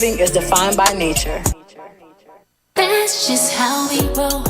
Is defined by nature. That's just how we roll.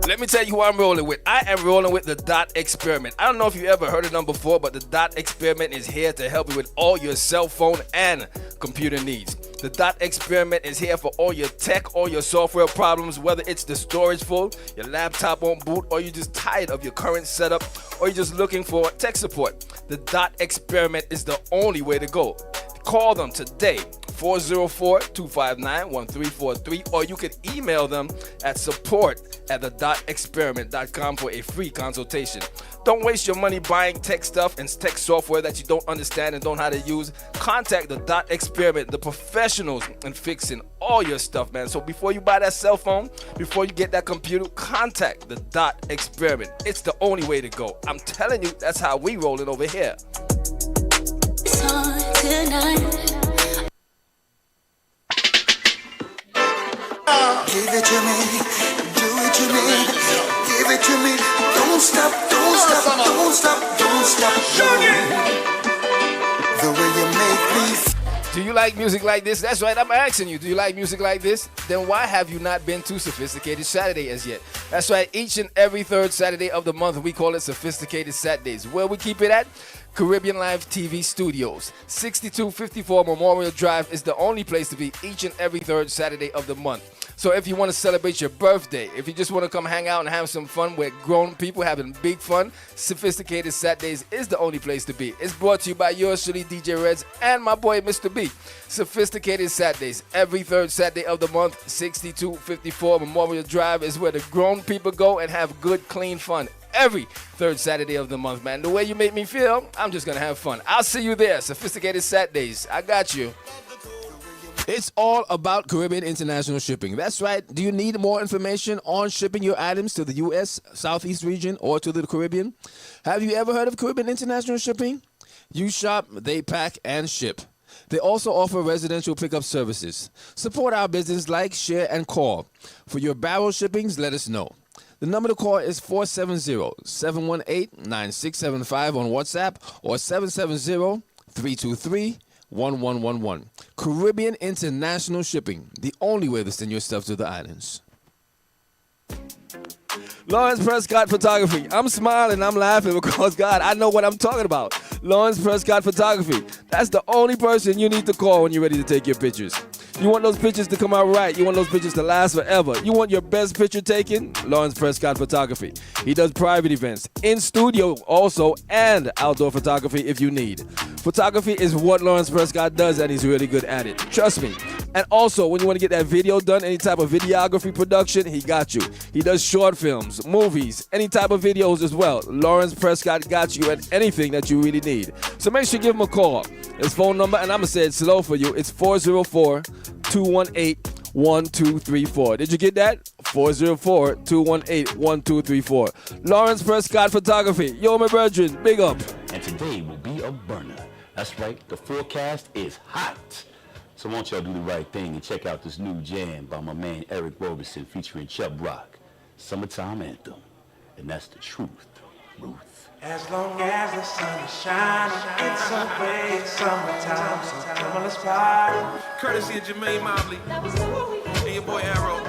Let me tell you who I'm rolling with. I am rolling with the Dot Experiment. I don't know if you ever heard of them before, but the Dot Experiment is here to help you with all your cell phone and computer needs. The Dot Experiment is here for all your tech, all your software problems, whether it's the storage full, your laptop won't boot, or you're just tired of your current setup, or you're just looking for tech support. The Dot Experiment is the only way to go. Call them today, 404-259-1343, or you can email them at support@thedotexperiment.com for a free consultation. Don't waste your money buying tech stuff and tech software that you don't understand and don't know how to use. Contact the Dot Experiment, the professionals in fixing all your stuff, man. So before you buy that cell phone, before you get that computer, contact the Dot Experiment. It's the only way to go. I'm telling you, that's how we roll it over here. Give it to me, do it to me, give it to me, don't stop, don't stop, don't stop, don't stop, the way you make me feel. Do you like music like this? That's right, I'm asking you. Do you like music like this? Then why have you not been to Sophisticated Saturday as yet? That's right, each and every third Saturday of the month, we call it Sophisticated Saturdays. Where we keep it at? Caribbeanlifetv Studios. 6254 Memorial Drive is the only place to be each and every third Saturday of the month. So if you want to celebrate your birthday, if you just want to come hang out and have some fun with grown people having big fun, Sophisticated Saturdays is the only place to be. It's brought to you by yours truly, DJ Reds, and my boy, Mr. B. Sophisticated Saturdays, every third Saturday of the month, 6254 Memorial Drive is where the grown people go and have good, clean fun. Every third Saturday of the month, man. The way you make me feel, I'm just going to have fun. I'll see you there. Sophisticated Saturdays. I got you. It's all about Caribbean International Shipping. That's right. Do you need more information on shipping your items to the U.S. Southeast region or to the Caribbean? Have you ever heard of Caribbean International Shipping? You shop, they pack, and ship. They also offer residential pickup services. Support our business, like, share, and call. For your barrel shippings, let us know. The number to call is 470-718-9675 on WhatsApp or 770-323-1111. Caribbean International Shipping, the only way to send your stuff to the islands. Lawrence Prescott Photography. I'm smiling, I'm laughing because, God, I know what I'm talking about. Lawrence Prescott Photography. That's the only person you need to call when you're ready to take your pictures. You want those pictures to come out right. You want those pictures to last forever. You want your best picture taken? Lawrence Prescott Photography. He does private events, in studio also, and outdoor photography if you need. Photography is what Lawrence Prescott does, and he's really good at it. Trust me. And also, when you want to get that video done, any type of videography production, he got you. He does short films, movies, any type of videos as well. Lawrence Prescott got you at anything that you really need. So make sure you give him a call. His phone number, and I'm going to say it slow for you, it's 404-218-1234. Did you get that? 404-218-1234. Lawrence Prescott Photography. Yo, my brethren, big up. And today will be a burner. That's right, the forecast is hot. So why don't y'all do the right thing and check out this new jam by my man Eric Roberson featuring Chubb Rock, Summertime Anthem. And that's the truth, Ruth. As long as the sun is shining, it's always summertime, so come on, let's party. Courtesy of Jermaine Mobley and your boy Arrow.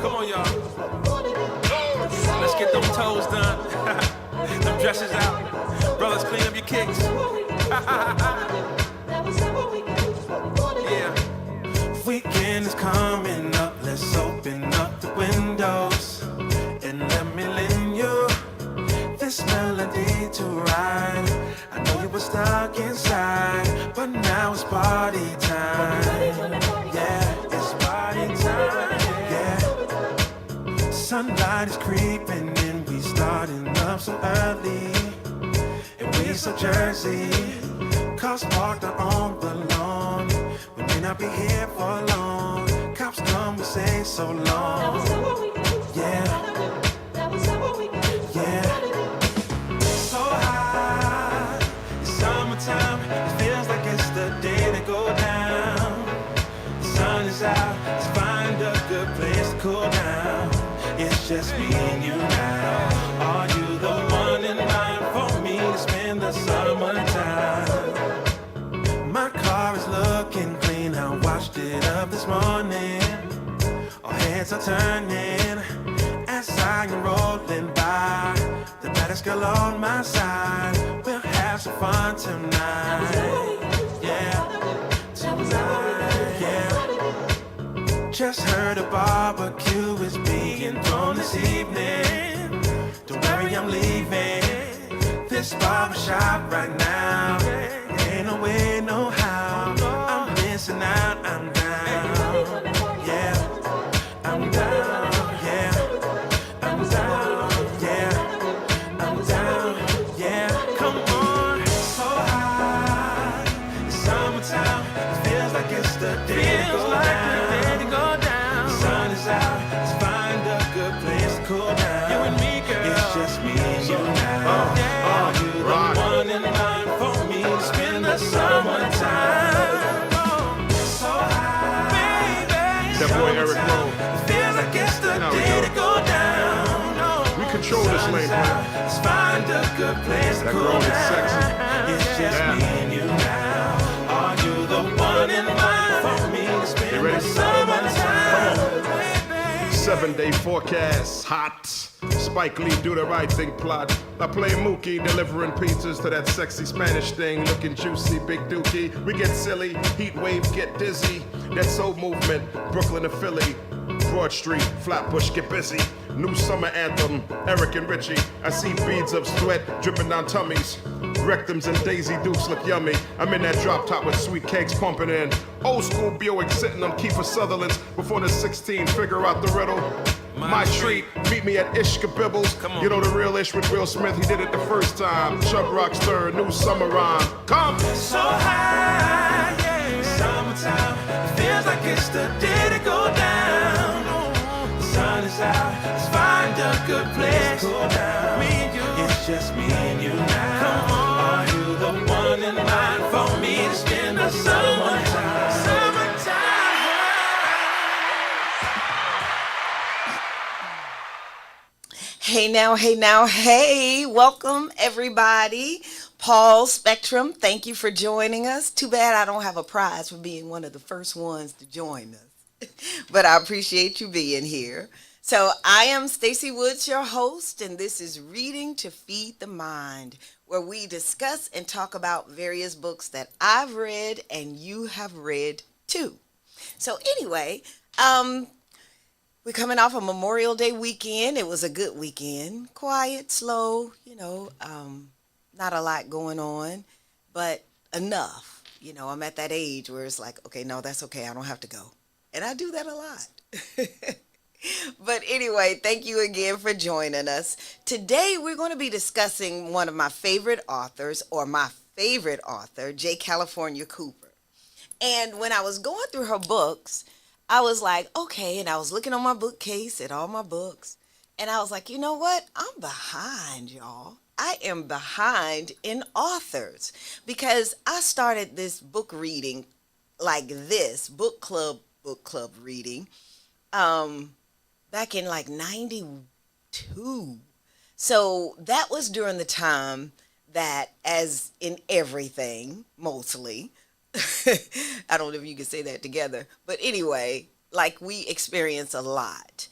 Come on, y'all. Let's get them toes done. Them dresses out. Brothers, clean up your kicks. Yeah. Weekend is coming up, let's open up the windows and let me lend you this melody to ride. I know you were stuck inside, but now it's party time. Yeah, it's party time. Yeah. Sunlight is creeping in, we starting up so early, and we so Jersey. Cars parked out on the lawn. We may not be here for long. Cops come, we say so long. Yeah. Yeah. So high, it's summertime. It feels like it's the day to go down. The sun is out, let's find a good place to cool down. It's just me and you now. Are you the one in line for me to spend the summertime? My car is looking clean, how washed it up this morning. All heads are turning as I am rolling by. The baddest girl on my side. We'll have some fun tonight. Yeah, tonight. Yeah. Just heard a barbecue is being thrown this evening. Don't worry, I'm leaving this barbershop right now. Ain't no way, no how. I'm missing out, I'm down. Yeah, I'm down. Yeah, I'm down. Yeah, I'm down. Yeah, come on. So high, it's summertime. It feels like it's the day to go down. The sun is out, let's find a good place to cool down. You and me, girl. It's just me and you now. Are you the one in line for me to spend the summertime? So high, baby. That boy Eric Rowe. Feels like it's the day to go down. We control this lane, man. Let's find a good place to That cool girl is down. sexy. It's just Yeah. me and you now. Are you the one in line for me to spend You ready? the summertime? 7-day forecast, hot. Spike Lee, do the right thing plot. I play Mookie, delivering pizzas to that sexy Spanish thing, looking juicy, big dookie. We get silly, heat waves get dizzy. That soul movement, Brooklyn to Philly. Broad Street, Flatbush, get busy. New summer anthem, Eric and Richie. I see beads of sweat dripping down tummies. Rectums and Daisy Dukes look yummy. I'm in that drop top with sweet cakes pumping in. Old school Buick sitting on Kiefer Sutherland's before the 16. Figure out the riddle. My treat, meet me at Ishka Bibbles. You know the real ish with Will Smith, he did it the first time. Chubb Rock's third, new summer rhyme. Come! So high, yeah. Summertime, it feels like it's the day to go down. The sun is out, let's find a good place to cool down. Me and you, it's just me and you now. Come on. Are you the one in line for me to spend the summertime? Hey, welcome everybody. Paul Spectrum, thank you for joining us. Too bad I don't have a prize for being one of the first ones to join us, but I appreciate you being here. So I am Stacy Woods, your host, and this is Reading to Feed the Mind, where we discuss and talk about various books that I've read and you have read too. So anyway, we're coming off a Memorial Day weekend. It was a good weekend. Quiet, slow, not a lot going on, but enough. I'm at that age where it's like, okay, no, that's okay. I don't have to go. And I do that a lot. But anyway, thank you again for joining us. Today, we're going to be discussing one of my favorite authors, or my favorite author, J. California Cooper. And when I was going through her books, I was like, okay, and I was looking on my bookcase at all my books, and I was like, you know what? I'm behind, y'all. I am behind in authors because I started this book reading like this, book club reading, back in like 92. So that was during the time that, as in everything, mostly, I don't know if you can say that together, but anyway, like we experience a lot.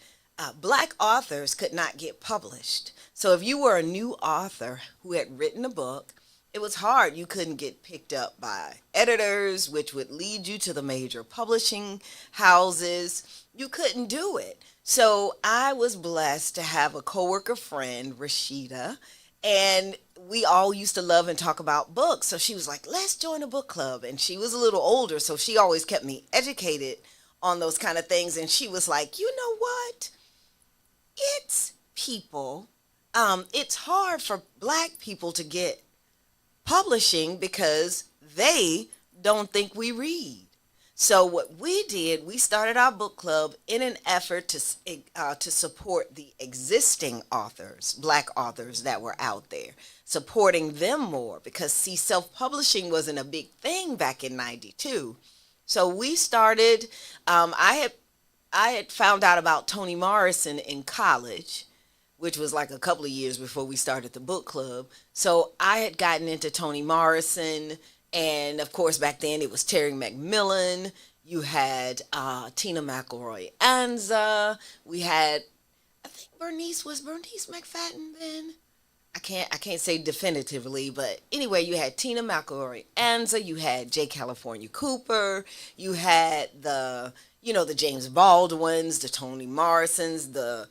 Black authors could not get published. So if you were a new author who had written a book, it was hard. You couldn't get picked up by editors, which would lead you to the major publishing houses. You couldn't do it. So I was blessed to have a coworker friend, Rashida, and we all used to love and talk about books. So she was like, let's join a book club. And she was a little older, so she always kept me educated on those kind of things. And she was like, you know what? It's people. It's hard for Black people to get publishing because they don't think we read. So what we did, we started our book club in an effort to support the existing authors, Black authors that were out there, supporting them more because, see, self-publishing wasn't a big thing back in 92. So we started, I had found out about Toni Morrison in college, which was like a couple of years before we started the book club. So I had gotten into Toni Morrison, and of course back then it was Terry McMillan You had Tina McElroy Anza. We had, I think was Bernice McFadden then? I can't say definitively, but anyway, you had Tina McElroy Anza, you had J. California Cooper, you had the James Baldwins, the Toni Morrisons, the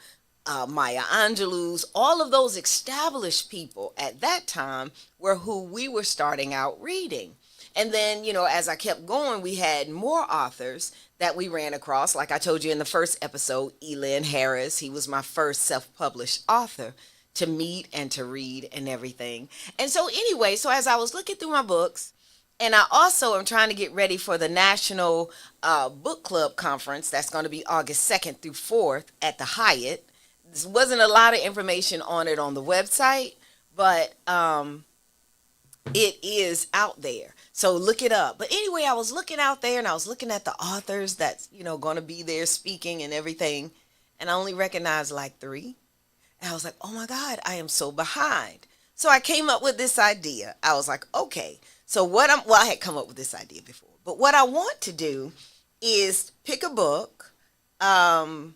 Maya Angelou's, all of those established people at that time were who we were starting out reading. And then, as I kept going, we had more authors that we ran across. Like I told you in the first episode, Elin Harris, he was my first self-published author to meet and to read and everything. And so anyway, so as I was looking through my books, and I also am trying to get ready for the National Book Club Conference that's going to be August 2nd through 4th at the Hyatt. There wasn't a lot of information on it on the website, but it is out there. So look it up. But anyway, I was looking out there and I was looking at the authors that's, going to be there speaking and everything. And I only recognized like 3. And I was like, oh my God, I am so behind. So I came up with this idea. I was like, okay, so I had come up with this idea before, but what I want to do is pick a book and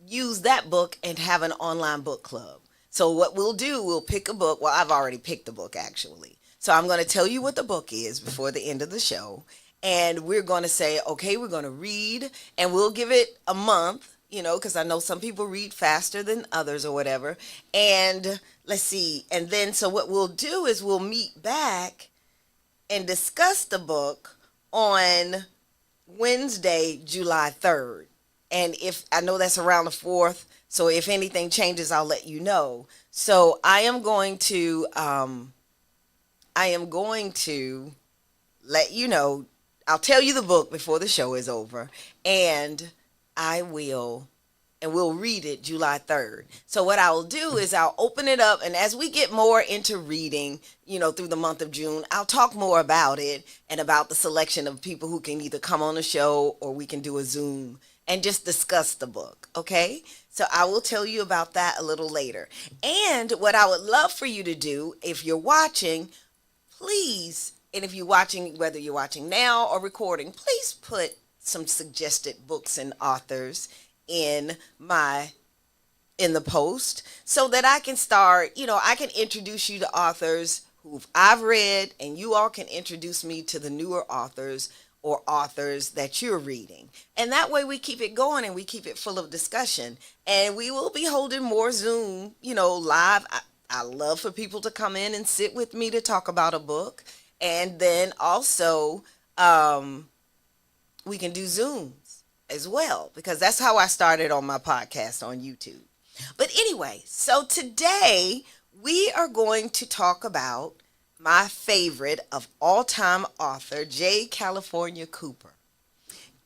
use that book and have an online book club. So what we'll do, we'll pick a book. Well, I've already picked the book actually. So I'm going to tell you what the book is before the end of the show. And we're going to say, okay, we're going to read, and we'll give it a month, because I know some people read faster than others or whatever. And let's see. And then, so what we'll do is we'll meet back and discuss the book on Wednesday, July 3rd. And if I know that's around the 4th, so if anything changes, I'll let you know. So I am going to let you know. I'll tell you the book before the show is over, and we'll read it July 3rd. So what I'll do is I'll open it up, and as we get more into reading, through the month of June, I'll talk more about it and about the selection of people who can either come on the show or we can do a Zoom and just discuss the book, okay? So I will tell you about that a little later. And what I would love for you to do, if you're watching, please, and if you're watching, whether you're watching now or recording, please put some suggested books and authors in the post so that I can start, I can introduce you to authors who I've read, and you all can introduce me to the newer authors or authors that you're reading. And that way we keep it going and we keep it full of discussion. And we will be holding more Zoom, live. I love for people to come in and sit with me to talk about a book. And then also, we can do Zooms as well, because that's how I started on my podcast on YouTube. But anyway, so today we are going to talk about my favorite of all-time author, J. California Cooper.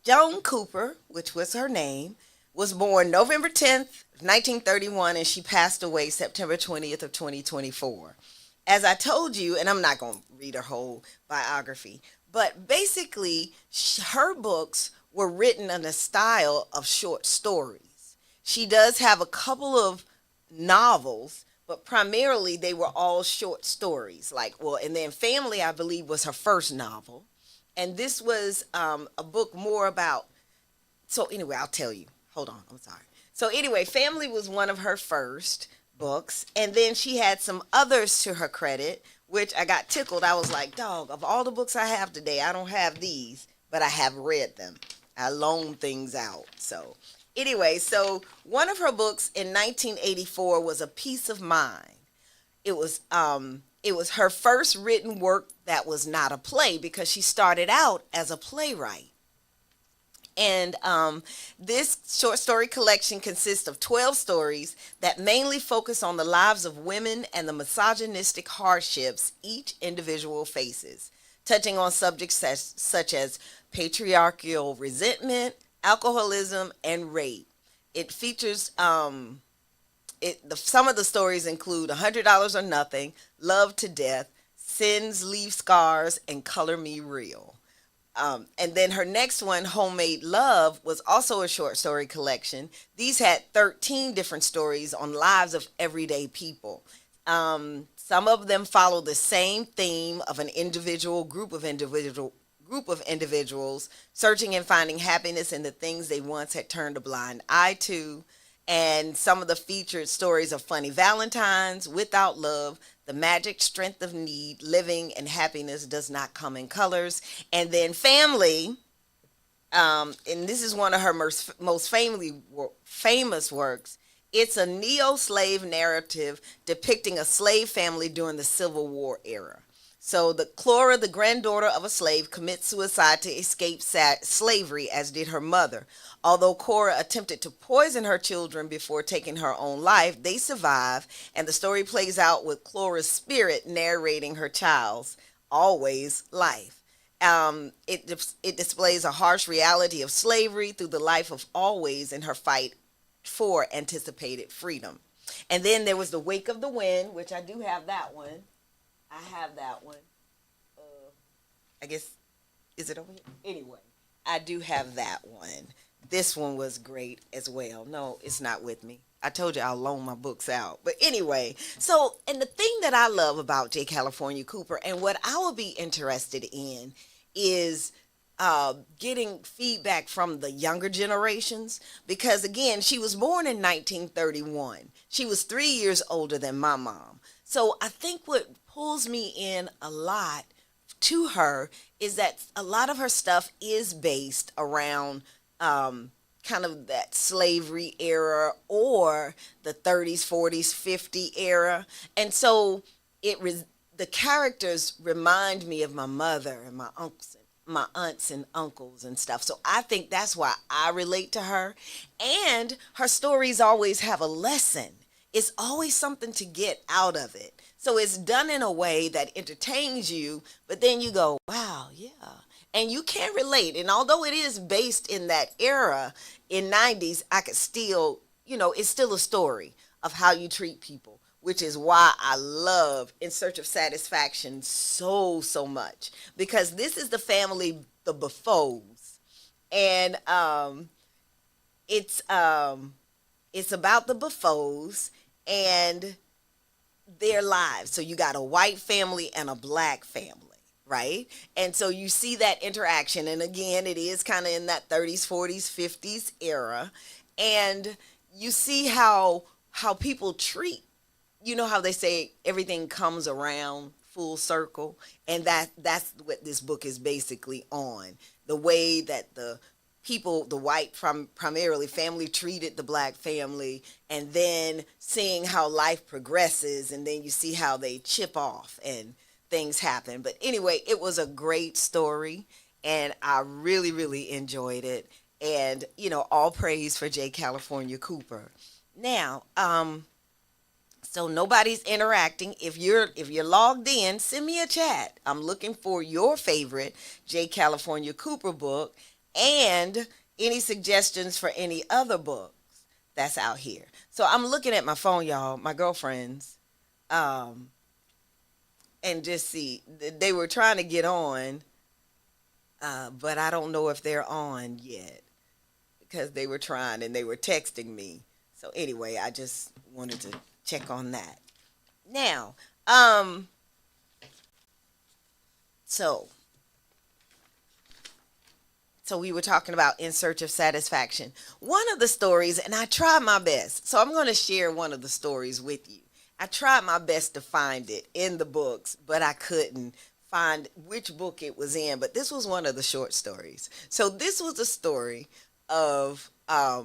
Joan Cooper, which was her name, was born November 10th, 1931, and she passed away September 20th of 2024. As I told you, and I'm not going to read her whole biography, but basically her books were written in a style of short stories. She does have a couple of novels, but primarily they were all short stories. And then Family, I believe, was her first novel. And this was a book more about, so anyway, I'll tell you. Hold on, I'm sorry. So anyway, Family was one of her first books, and then she had some others to her credit, which I got tickled. I was like, dog, of all the books I have today, I don't have these, but I have read them. I loan things out. So anyway, so one of her books in 1984 was A Peace of Mind. It was her first written work that was not a play, because she started out as a playwright. And this short story collection consists of 12 stories that mainly focus on the lives of women and the misogynistic hardships each individual faces, touching on subjects such as patriarchal resentment, alcoholism, and rape. It features, some of the stories include $100 or Nothing, Love to Death, Sins Leave Scars, and Color Me Real. And then her next one, Homemade Love, was also a short story collection. These had 13 different stories on lives of everyday people. Some of them follow the same theme of an group of individuals searching and finding happiness in the things they once had turned a blind eye to. And some of the featured stories of funny Valentines, without love, the magic strength of need, living, and happiness does not come in colors. And then family, and this is one of her most famous works. It's a neo-slave narrative depicting a slave family during the Civil War era. So Clara, the granddaughter of a slave, commits suicide to escape slavery, as did her mother. Although Cora attempted to poison her children before taking her own life, they survive, and the story plays out with Clara's spirit narrating her child's always life. It displays a harsh reality of slavery through the life of Always in her fight for anticipated freedom. And then there was The Wake of the Wind, which I do have that one. I have that one. I guess, is it over here? Anyway, I do have that one. This one was great as well. No, it's not with me. I told you I'll loan my books out. But anyway, and the thing that I love about J. California Cooper, and what I will be interested in, is getting feedback from the younger generations, because again, she was born in 1931. She was 3 years older than my mom. So I think what pulls me in a lot to her is that a lot of her stuff is based around kind of that slavery era or the 30s, 40s, 50 era. And so the characters remind me of my mother and my uncles, my aunts and uncles and stuff. So I think that's why I relate to her. And her stories always have a lesson. It's always something to get out of it. So it's done in a way that entertains you, but then you go, wow, yeah. And you can relate. And although it is based in that era, in 90s, I could still, it's still a story of how you treat people, which is why I love In Search of Satisfaction so, so much. Because this is the family, the Buffos. And it's about the Buffos and their lives. So you got a white family and a black family, right? And so you see that interaction. And again, it is kind of in that 30s, 40s, 50s era. And you see how people treat, how they say everything comes around full circle. And that's what this book is basically on. The way that the people, the white primarily family, treated the black family, and then seeing how life progresses, and then you see how they chip off and things happen. But anyway, it was a great story, and I really, really enjoyed it. And all praise for J. California Cooper. Now, so nobody's interacting. If you're logged in, send me a chat. I'm looking for your favorite J. California Cooper book, and any suggestions for any other books that's out here. So I'm looking at my phone, y'all, my girlfriends, and just see, they were trying to get on, but I don't know if they're on yet, because they were trying and they were texting me. So anyway, I just wanted to check on that. Now, So we were talking about In Search of Satisfaction. One of the stories, and I tried my best, so I'm going to share one of the stories with you. I tried my best to find it in the books, but I couldn't find which book it was in. But this was one of the short stories. So this was a story of a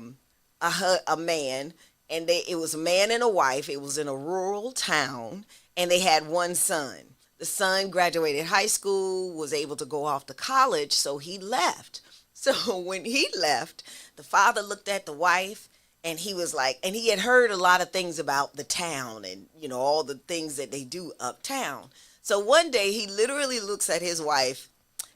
man, and it was a man and a wife. It was in a rural town, and they had one son. The son graduated high school, was able to go off to college, so he left. So when he left, the father looked at the wife, and he was like, and he had heard a lot of things about the town and, all the things that they do uptown. So one day he literally looks at his wife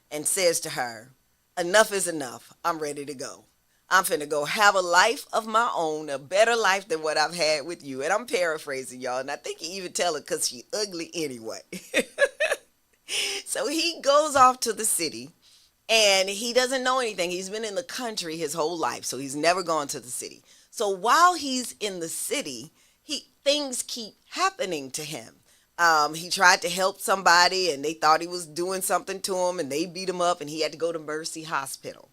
and says to her, enough is enough. I'm ready to go. I'm finna go have a life of my own, a better life than what I've had with you. And I'm paraphrasing, y'all. And I think he even tell her because she ugly anyway. So he goes off to the city. And he doesn't know anything. He's been in the country his whole life, so he's never gone to the city. So while he's in the city, things keep happening to him. He tried to help somebody, and they thought he was doing something to him, and they beat him up, and he had to go to Mercy Hospital.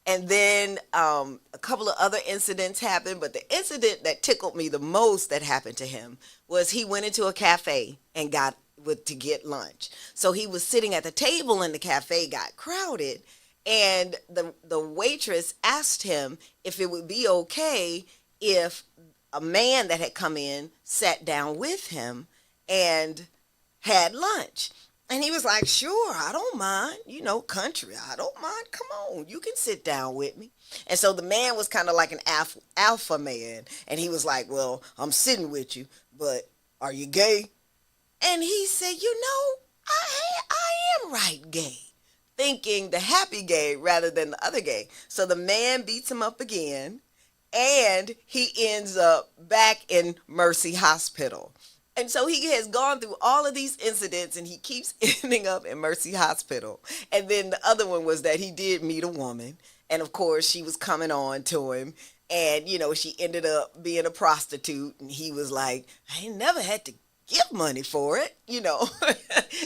And then a couple of other incidents happened, but the incident that tickled me the most that happened to him was he went into a cafe and to get lunch. So he was sitting at the table, and the cafe got crowded, and the waitress asked him if it would be okay if a man that had come in sat down with him and had lunch. And he was like, sure, I don't mind, country, I don't mind, come on, you can sit down with me. And so the man was kind of like an alpha man, and he was like, well, I'm sitting with you, but are you gay? And he said, I am right gay, thinking the happy gay rather than the other gay. So the man beats him up again, and he ends up back in Mercy Hospital. And so he has gone through all of these incidents, and he keeps ending up in Mercy Hospital. And then the other one was that he did meet a woman, and of course she was coming on to him, and she ended up being a prostitute, and he was like, I ain't never had to give money for it,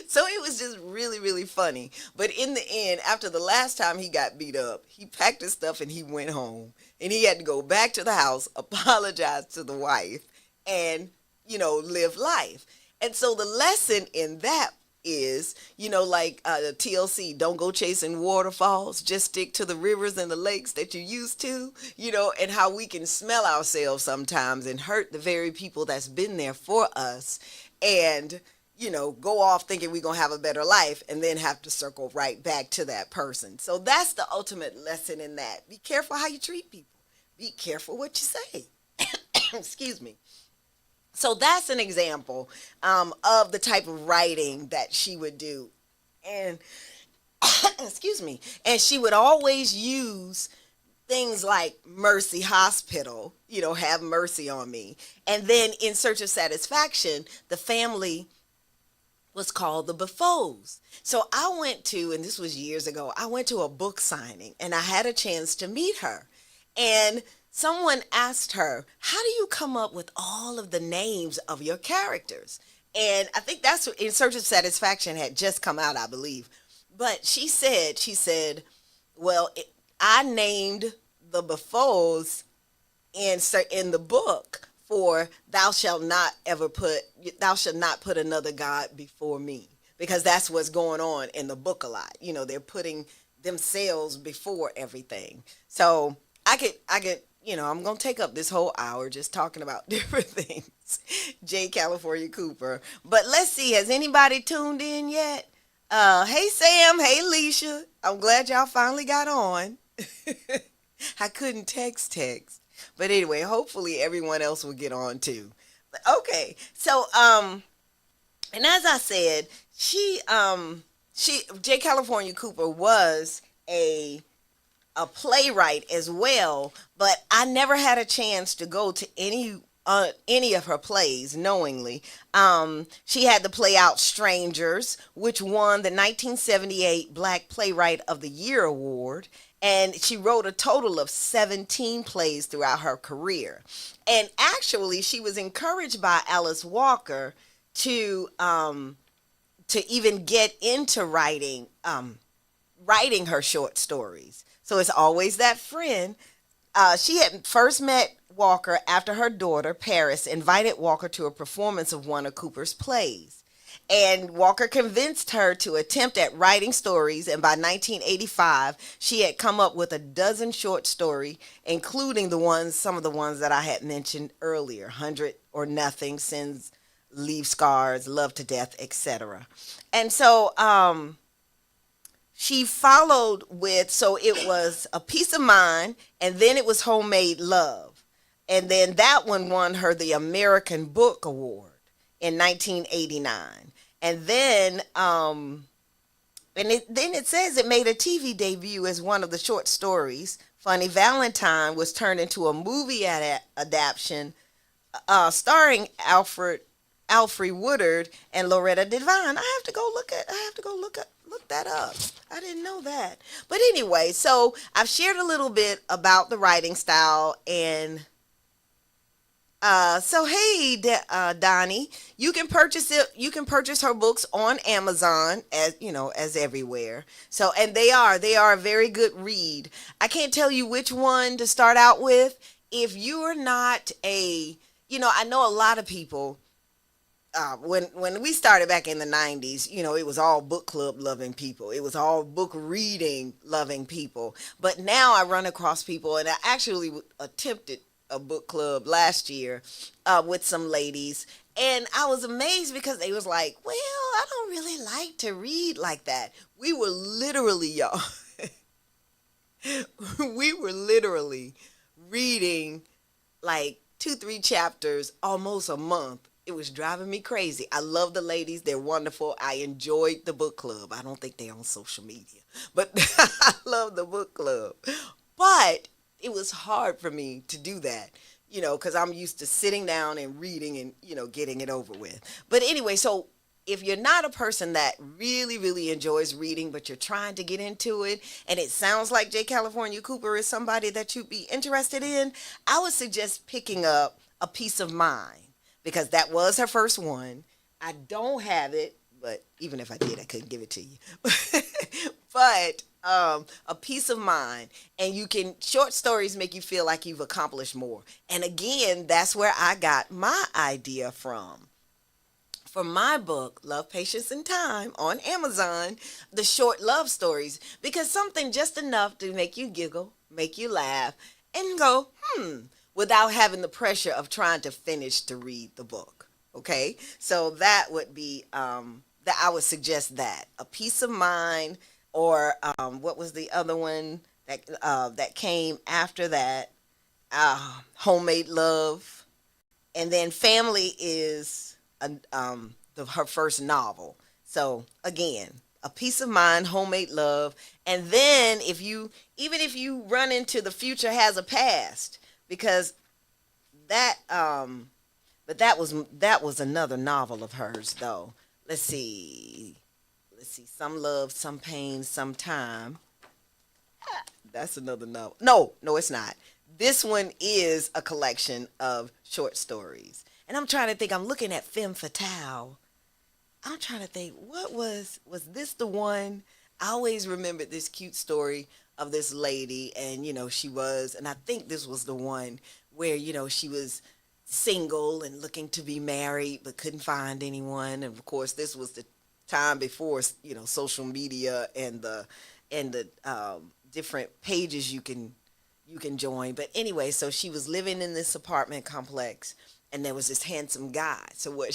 So it was just really, really funny. But in the end, after the last time he got beat up, he packed his stuff and he went home, and he had to go back to the house, apologize to the wife, and live life. And so the lesson in that is, like TLC, don't go chasing waterfalls, just stick to the rivers and the lakes that you used to, and how we can smell ourselves sometimes and hurt the very people that's been there for us, and go off thinking we're going to have a better life and then have to circle right back to that person. So that's the ultimate lesson in that. Be careful how you treat people. Be careful what you say. Excuse me. So that's an example of the type of writing that she would do. And, excuse me, and she would always use things like Mercy Hospital, have mercy on me. And then in Search of Satisfaction, the family was called the Buffos. So I went to, and this was years ago, I went to a book signing, and I had a chance to meet her. And someone asked her, how do you come up with all of the names of your characters? And I think that's what In Search of Satisfaction had just come out, I believe. But she said, well, I named the Buffos in the book for thou shalt not put another God before me. Because that's what's going on in the book a lot. They're putting themselves before everything. So I could, I'm going to take up this whole hour just talking about different things. J. California Cooper. But let's see, has anybody tuned in yet? Hey, Sam. Hey, Leisha. I'm glad y'all finally got on. I couldn't text. But anyway, hopefully everyone else will get on too. Okay. So, and as I said, J. California Cooper was a playwright as well, but I never had a chance to go to any of her plays knowingly. She had the play Out Strangers, which won the 1978 Black Playwright of the Year award, and she wrote a total of 17 plays throughout her career. And actually, she was encouraged by Alice Walker to even get into writing her short stories. So it's always that friend. She had first met Walker after her daughter, Paris, invited Walker to a performance of one of Cooper's plays. And Walker convinced her to attempt at writing stories, and by 1985, she had come up with a dozen short stories, including some of the ones that I had mentioned earlier, 100 or Nothing, Sins Leave Scars, Love to Death, etc. And so she followed with, so it was A Piece of Mind, and then it was Homemade Love. And then that one won her the American Book Award in 1989. And then, it says it made a TV debut as one of the short stories. Funny Valentine was turned into a movie adaptation starring Alfred Woodard and Loretta Devine. I have to go look that up. I didn't know that. But anyway, so I've shared a little bit about the writing style, and So hey, Donnie, you can purchase it. You can purchase her books on Amazon, as you know, as everywhere. So, and they are a very good read. I can't tell you which one to start out with. If you are not a, I know a lot of people. When we started back in the 90s, it was all book club loving people. It was all book reading loving people. But now I run across people, and I actually attempted a book club last year with some ladies, and I was amazed because they was like, "Well, I don't really like to read like that." We were literally, y'all, we were literally reading like 2, 3 chapters almost a month. It was driving me crazy. I love the ladies. They're wonderful. I enjoyed the book club. I don't think they're on social media, but I love the book club. But it was hard for me to do that, because I'm used to sitting down and reading and, getting it over with. But anyway, so if you're not a person that really, really enjoys reading, but you're trying to get into it, and it sounds like J. California Cooper is somebody that you'd be interested in, I would suggest picking up A Peace of Mind, because that was her first one. I don't have it, but even if I did, I couldn't give it to you. But A Peace of Mind, and short stories make you feel like you've accomplished more. And again, that's where I got my idea from. For my book, Love, Patience, and Time, on Amazon, the short love stories, because something just enough to make you giggle, make you laugh, and go, without having the pressure of trying to finish to read the book. Okay? So that would be, that I would suggest that. A Peace of Mind, or what was the other one that came after that? Homemade Love. And then Family is her first novel. So again, A Peace of Mind, Homemade Love, and then even if you run into The Future Has a Past, because that but that was another novel of hers though. Let's see, Some Love, Some Pain, Some Time. That's another novel. No, it's not. This one is a collection of short stories. And I'm trying to think, I'm looking at Femme Fatale. I'm trying to think, what was this the one? I always remembered this cute story of this lady, and, and I think this was the one where, she was single and looking to be married, but couldn't find anyone. And of course, this was the time before, social media and the different pages you can join. But anyway, so she was living in this apartment complex, and there was this handsome guy. So what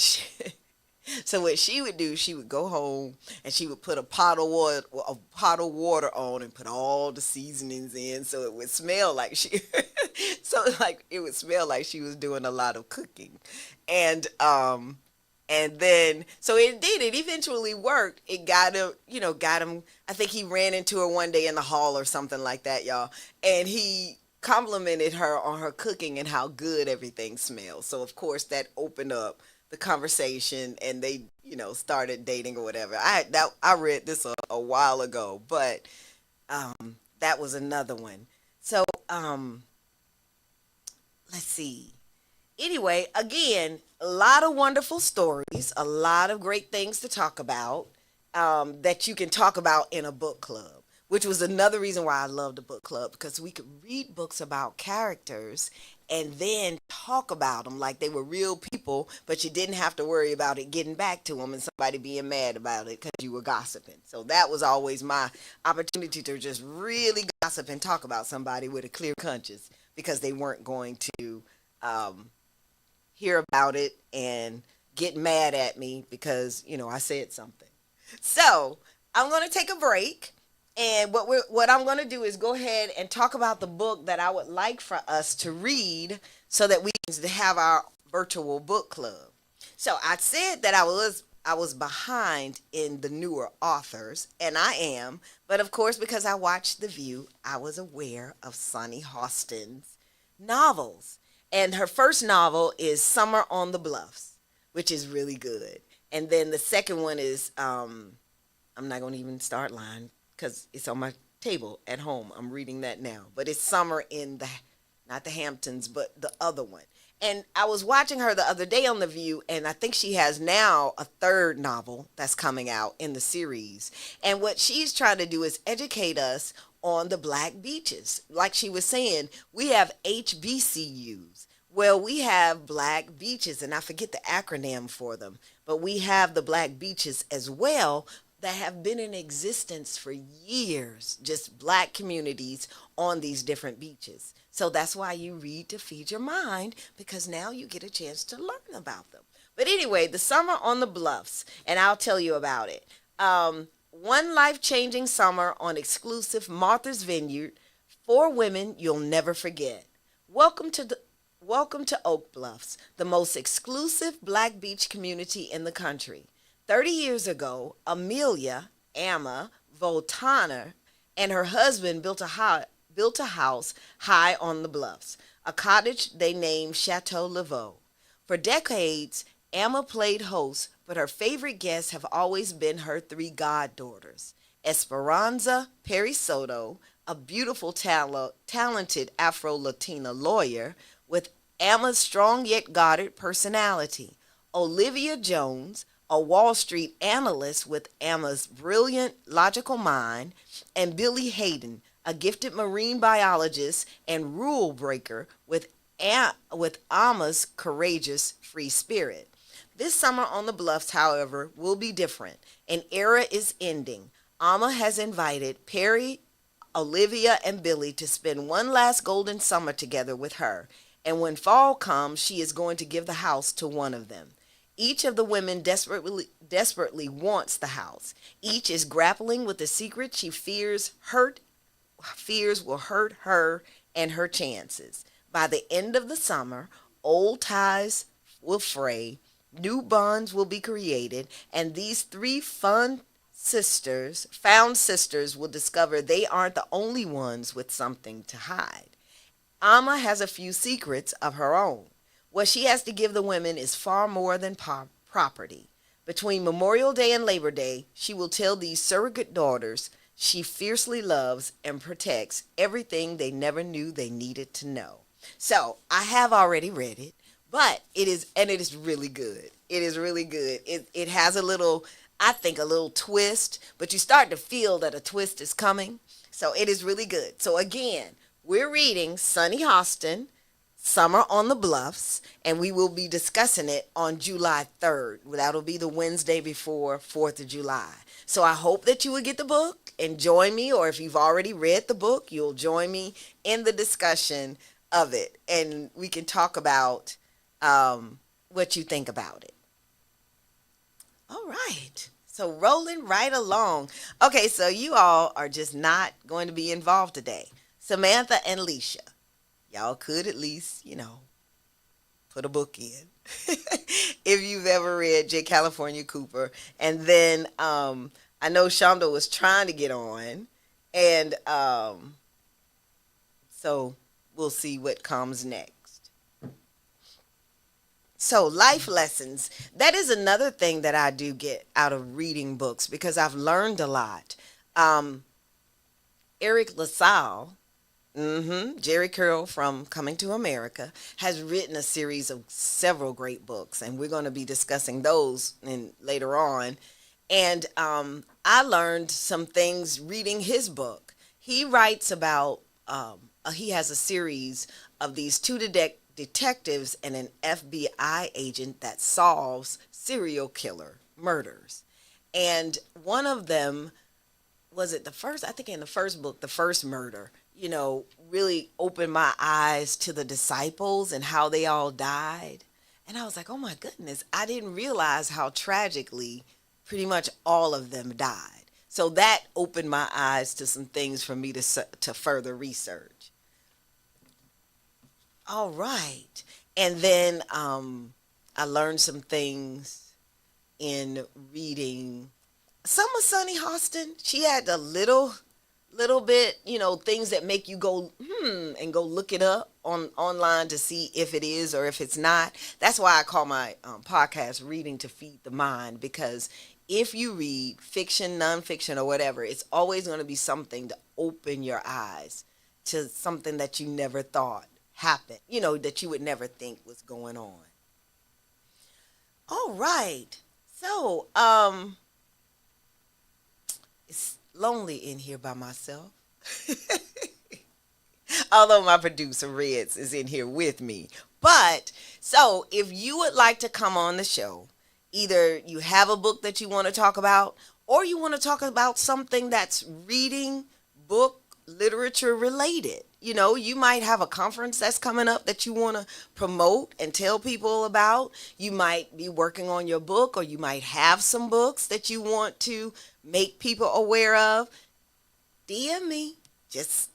she would do, she would go home and she would put a pot of water on and put all the seasonings in, so it would smell like it would smell like she was doing a lot of cooking. And then, so it eventually worked. It got him, I think he ran into her one day in the hall or something like that, y'all. And he complimented her on her cooking and how good everything smells. So of course that opened up the conversation, and they, started dating or whatever. I read this a while ago, but that was another one. So let's see. Anyway, again, a lot of wonderful stories, a lot of great things to talk about, that you can talk about in a book club, which was another reason why I loved the book club, because we could read books about characters and then talk about them like they were real people, but you didn't have to worry about it getting back to them and somebody being mad about it because you were gossiping. So that was always my opportunity to just really gossip and talk about somebody with a clear conscience, because they weren't going to hear about it and get mad at me because, I said something. So I'm going to take a break. And what I'm going to do is go ahead and talk about the book that I would like for us to read so that we can have our virtual book club. So I said that I was behind in the newer authors, and I am. But of course, because I watched The View, I was aware of Sunny Hostin's novels. And her first novel is Summer on the Bluffs, which is really good. And then the second one is, I'm not going to even start lying, because it's on my table at home. I'm reading that now. But it's Summer in not the Hamptons, but the other one. And I was watching her the other day on The View, and I think she has now a third novel that's coming out in the series. And what she's trying to do is educate us on the black beaches. Like she was saying, we have HBCUs. Well, we have black beaches, and I forget the acronym for them, but we have the black beaches as well that have been in existence for years, just black communities on these different beaches. So that's why you read to feed your mind, because now you get a chance to learn about them. But anyway, the summer on the bluffs, and I'll tell you about it. One life-changing summer on exclusive Martha's Vineyard, 4 women you'll never forget. Welcome to Oak Bluffs, the most exclusive black beach community in the country. 30 years ago, Amelia Amma Voltaner and her husband built a house high on the bluffs, a cottage they named Chateau Laveau. For decades, Amma played host, but her favorite guests have always been her 3 goddaughters. Esperanza Perry Soto, a beautiful, talented Afro-Latina lawyer with Amma's strong yet guarded personality. Olivia Jones, a Wall Street analyst with Amma's brilliant, logical mind. And Billy Hayden, a gifted marine biologist and rule breaker with Amma's courageous free spirit. This summer on the Bluffs, however, will be different. An era is ending. Amma has invited Perry, Olivia, and Billy to spend one last golden summer together with her. And when fall comes, she is going to give the house to one of them. Each of the women desperately wants the house. Each is grappling with the secret she fears will hurt her and her chances. By the end of the summer, old ties will fray, new bonds will be created, and these 3 found sisters will discover they aren't the only ones with something to hide. Amma has a few secrets of her own. What she has to give the women is far more than property. Between Memorial Day and Labor Day, she will tell these surrogate daughters she fiercely loves and protects everything they never knew they needed to know. So I have already read it, but it is really good. It is really good. It has a little twist, but you start to feel that a twist is coming. So it is really good. So again, we're reading Sunny Hostin, Summer on the Bluffs, and we will be discussing it on July 3rd. That'll be the Wednesday before 4th of July. So I hope that you will get the book and join me, or if you've already read the book, you'll join me in the discussion of it, and we can talk about what you think about it. All right. So rolling right along. Okay, so you all are just not going to be involved today. Samantha and Leisha. Y'all could at least, put a book in. If you've ever read J. California Cooper. And then I know Shonda was trying to get on. And so we'll see what comes next. So life lessons. That is another thing that I do get out of reading books, because I've learned a lot. Eric LaSalle, Jerry Curl from Coming to America, has written a series of several great books, and we're going to be discussing those later on. And I learned some things reading his book. He writes about, he has a series of these 2 detectives and an FBI agent that solves serial killer murders. And one of them, was it the first? I think in the first book, the first murder, really opened my eyes to the disciples and how they all died. And I was like, oh my goodness, I didn't realize how tragically pretty much all of them died. So that opened my eyes to some things for me to further research. All right. And then I learned some things in reading some of Sunny Hostin. She had a little bit, things that make you go, and go look it up online to see if it is or if it's not. That's why I call my podcast Reading to Feed the Mind, because if you read fiction, nonfiction, or whatever, it's always going to be something to open your eyes to something that you never thought happen, that you would never think was going on. All right. So, it's lonely in here by myself. Although my producer Reds is in here with me. But so if you would like to come on the show, either you have a book that you want to talk about, or you want to talk about something that's reading, book, literature related. You might have a conference that's coming up that you want to promote and tell people about. You might be working on your book, or you might have some books that you want to make people aware of. DM me. Just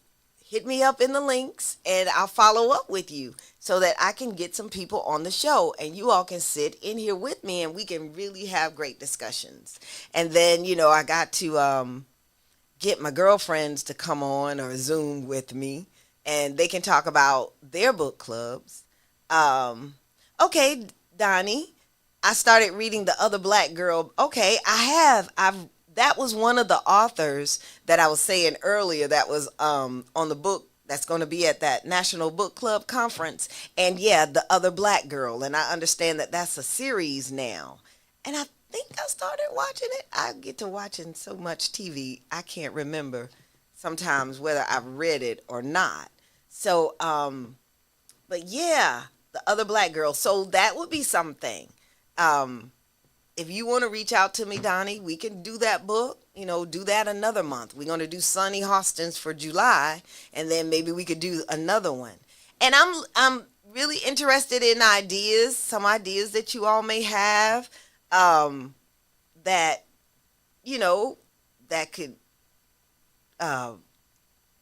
hit me up in the links and I'll follow up with you so that I can get some people on the show and you all can sit in here with me and we can really have great discussions. And then, I got to get my girlfriends to come on or Zoom with me and they can talk about their book clubs. Okay, Donnie, I started reading The Other Black Girl. Okay, that was one of the authors that I was saying earlier that was on the book that's going to be at that National Book Club conference. And yeah, The Other Black Girl. And I understand that that's a series now. And I think I started watching it. I get to watching so much TV, I can't remember sometimes whether I've read it or not. So, but yeah, The Other Black Girl. So that would be something. If you want to reach out to me, Donnie, we can do that book, do that another month. We're going to do Sunny Hostins for July, and then maybe we could do another one. And I'm really interested in some ideas that you all may have that, that could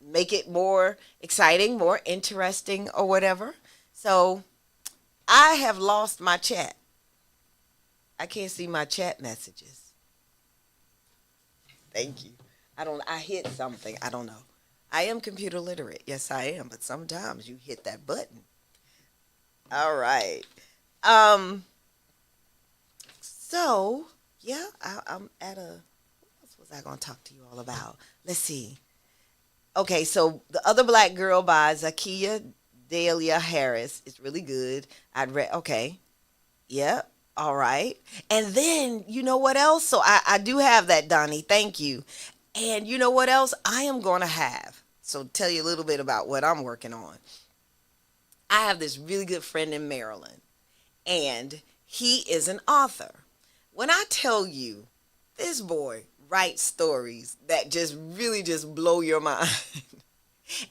make it more exciting, more interesting or whatever. So I have lost my chat. I can't see my chat messages. Thank you. I hit something. I don't know. I am computer literate. Yes, I am. But sometimes you hit that button. All right. So, yeah, I'm at what else was I going to talk to you all about? Let's see. Okay, so The Other Black Girl by Zakiya Delia Harris is really good. Okay. Yep. All right. And then, you know what else? So I do have that, Donnie. Thank you. And you know what else I am going to have? So tell you a little bit about what I'm working on. I have this really good friend in Maryland, and he is an author. When I tell you, this boy writes stories that just really just blow your mind.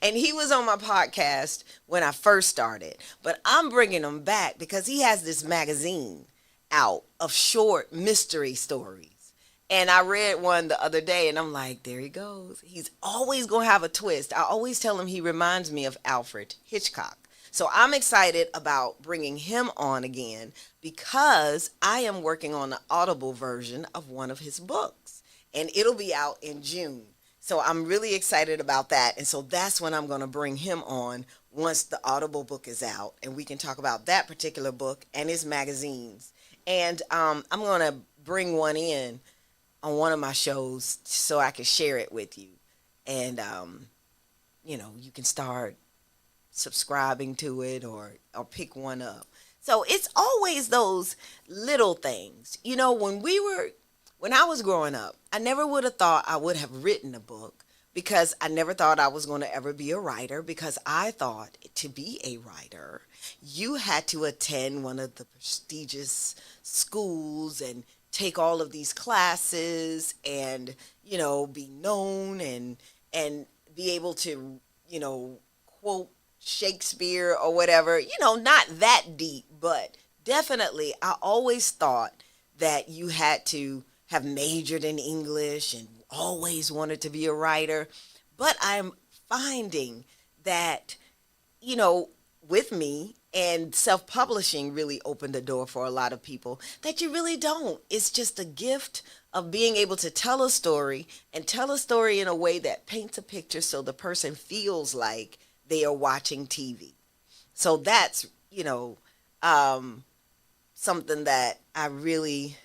And he was on my podcast when I first started, but I'm bringing him back because he has this magazine out of short mystery stories. And I read one the other day and I'm like, there he goes. He's always going to have a twist. I always tell him he reminds me of Alfred Hitchcock. So I'm excited about bringing him on again because I am working on the Audible version of one of his books and it'll be out in June. So I'm really excited about that. And so that's when I'm going to bring him on once the Audible book is out and we can talk about that particular book and his magazines. And I'm going to bring one in on one of my shows so I can share it with you. And, you can start subscribing to it or pick one up. So it's always those little things. When I was growing up, I never would have thought I would have written a book because I never thought I was going to ever be a writer because I thought to be a writer, you had to attend one of the prestigious schools and take all of these classes and, be known and be able to, quote Shakespeare or whatever, not that deep, but definitely I always thought that you had to have majored in English and always wanted to be a writer. But I'm finding that, with me and self-publishing really opened the door for a lot of people that you really don't. It's just a gift of being able to tell a story and tell a story in a way that paints a picture so the person feels like they are watching TV. So that's, something that I really...